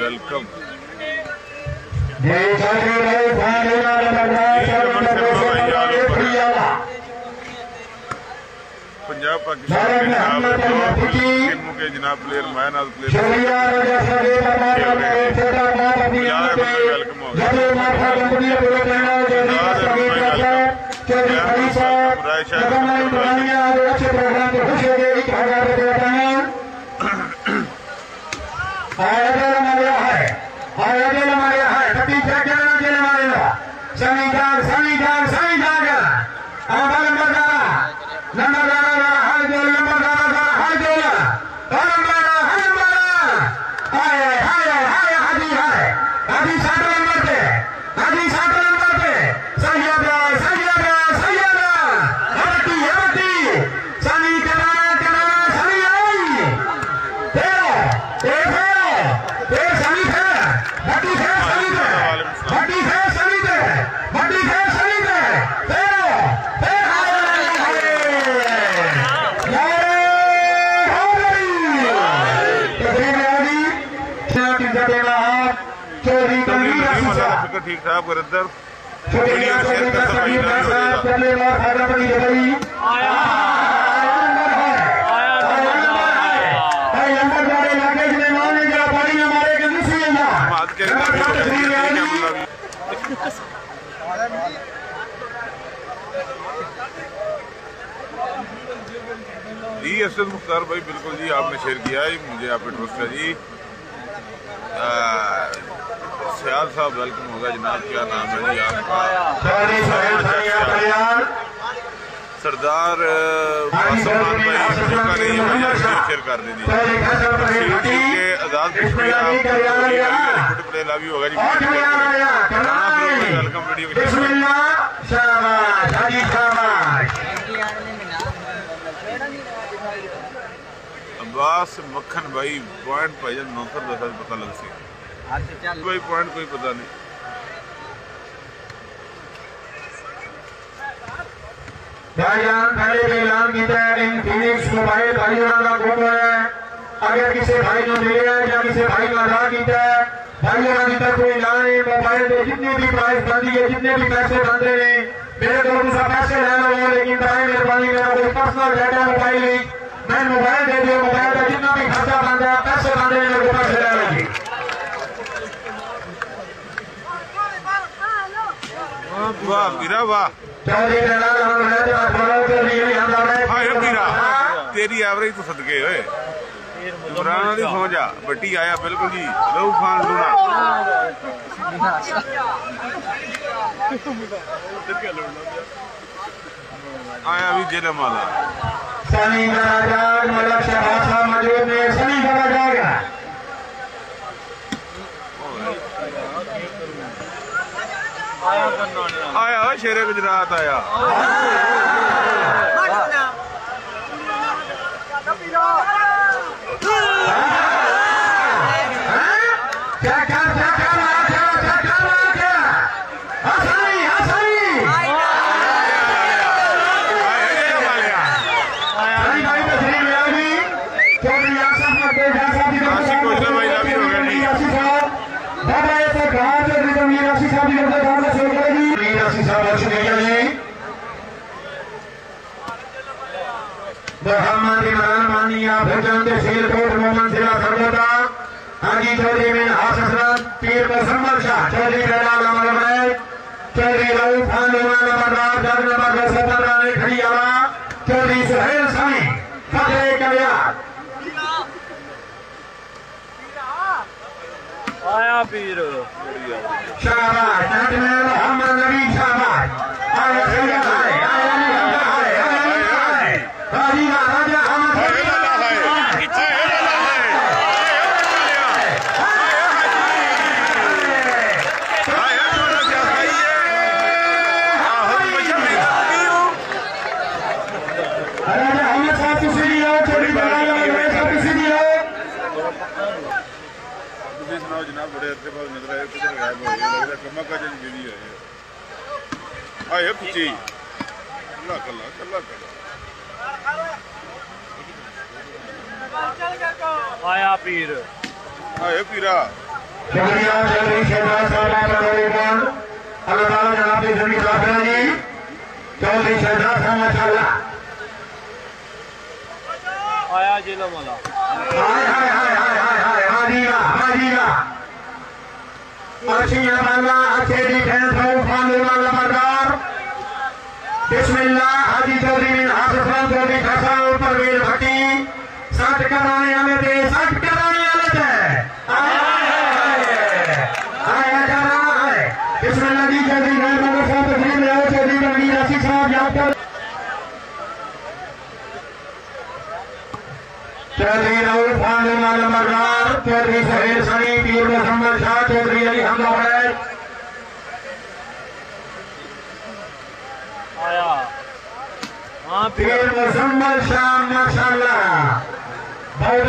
Welcome Punjab Pakistan के जनाब player मैनाज player welcome हो ठीक ठाक इधर जी असद मुख्तार भाई बिल्कुल जी आपने शेयर किया है मुझे आप पे ट्रस्ट है जी। सियाल साहब वेलकम होगा जनाब क्या नाम है जी आपका? सरदार शेयर कर दीजिए आजाद प्ले लाभी होगा जी वेलकम वीडियो अब्बास मक्खन भाई पॉइंट भाईजान 910 पता लग सी भाई पॉइंट कोई पता नहीं। भाईजान पहले भी ऐलान किया है इन फिनिक्स मोबाइल भाइयों का फोटो है अगर किसी भाई ने मिले या किसी भाई का अदा किया है भाइयों का जितना कोई ऐलान है मोबाइल पे जितनी भी प्राइस बंदी है जितने भी पैसे बनते हैं मेरे को दूसरा पैसे लेना हो लेकिन भाई मेहरबानी मेरा कोई पर्सनल डाटा मोबाइल नहीं मैं मोबाइल दे दिया मोबाइल का जितना भी खर्चा बनता है पैसे बनते हैं मेरे को पैसे ले लेंगे। वाह मीरा वाह तेरी एवरेज तो सदके होए इमरान दी फौजा बट्टी आया बिल्कुल जी लहू खान लूना आया भी जेलम वाला सनी महाराज मलक शहबाज मौजूद है सनी बड़ा जाएगा आया शेरे गुजरात आया मोहम्मद इमरान मानिया भजन शेरकोट मोहम्मद जिला सर्वोदा हाजी चौधरी में हसरत पीर मुसम्मद शाह चौधरी बेलाल अमर भाई चौधरी रऊफ खान नंबर दर्ज नंबर 17 खड़ियाला चौधरी सुहेल सानी फतेह कलियार आया पीर शाहबाज नाजमेल मोहम्मद नबी शाहबाज आया आया राजा तुम सुनाओ जनाब, बड़े अच्छे बाद नजर आए, किधर गायब हो गए, लग रहा कमा का जन बिजी है आए पुची कल्ला कल्ला कल्ला कल्ला आया पीर आए पीरा। शुक्रिया चौधरी शहजाद साहब अल्लाह ताला जनाब की जिंदगी दाखिला जी चौधरी शहजाद साहब माशाल्लाह आया जिला वाला हाय हाय हाय हाय हाय हाय हाजीगा हाजीगा अच्छी वाला अच्छे दी फैन था फांदे वाला मदार बिस्मिल्लाह हाजी चौधरी बिन हाफिज खान चौधरी खसा परवेज भट्टी 60 कराने वाले थे 60 कराने वाले थे आया जा रहा है बिस्मिल्लाह जी चौधरी खान नगर साहब तस्लीम ले आओ चौधरी रणवीर आसिफ साहब याद कर चौधरी राहुल खान माला मरदार चौधरी सहेल सनी पीर मुहम्मद शाह चौधरी अली हमदा आया हाँ पीर मुहम्मद शाह माशाल्लाह बहुत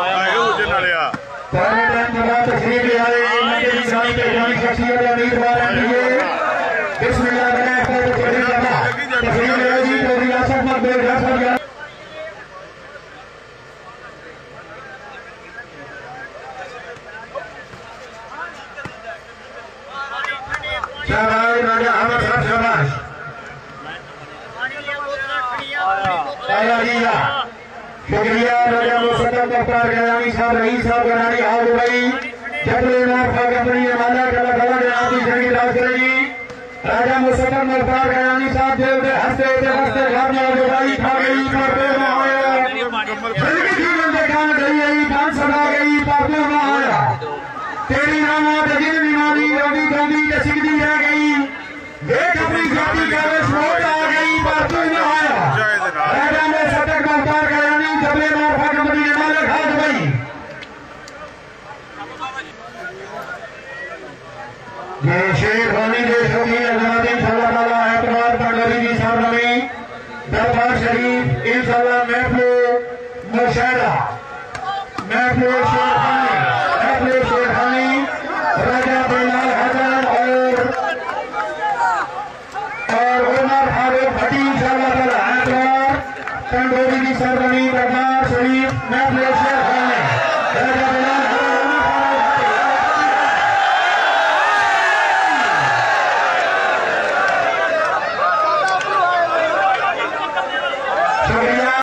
आए उजन वालिया तस्वीर ले आए शख्सियत उम्मीदवार बिस्मिल्लाह तस्वीर ले आई चौधरी आसफ मकबूल शाबाश राजा अहमद साहब शाबाश आया जीजा शुक्रिया राजा मुसद्दक मुख्तार गयानी साहब रईस साहब गरानी हाल दुबई जबले माफा कंपनी माला कला कला जनाब की जिंदगी दास करेगी राजा मुसद्दक मुख्तार गयानी साहब देव के हंसते हंसते घर में दुबई खा गई करते में आया जिंदगी जीवन से काम गई आई कान सदा गई पापू में आया तेरी नामा जगीर बीमारी योगी गांधी के सिगदी रह गई देख अपनी जाति का वेश मोट आ गई पापू में आया राजा मुसद्दक मुख्तार गयानी जबले माफा कंपनी माला खा दुबई ये शेर होनी देशों की आजादी इंशाअल्लाह ताला एतबार पंडोरी की सामने दरबार शरीफ इंशाअल्लाह महफिल मुशाहिदा महफिल शेरखानी राजा बेलाल हैदर और उमर फारूक भट्टी इंशाअल्लाह ताला एतबार पंडोरी की सामने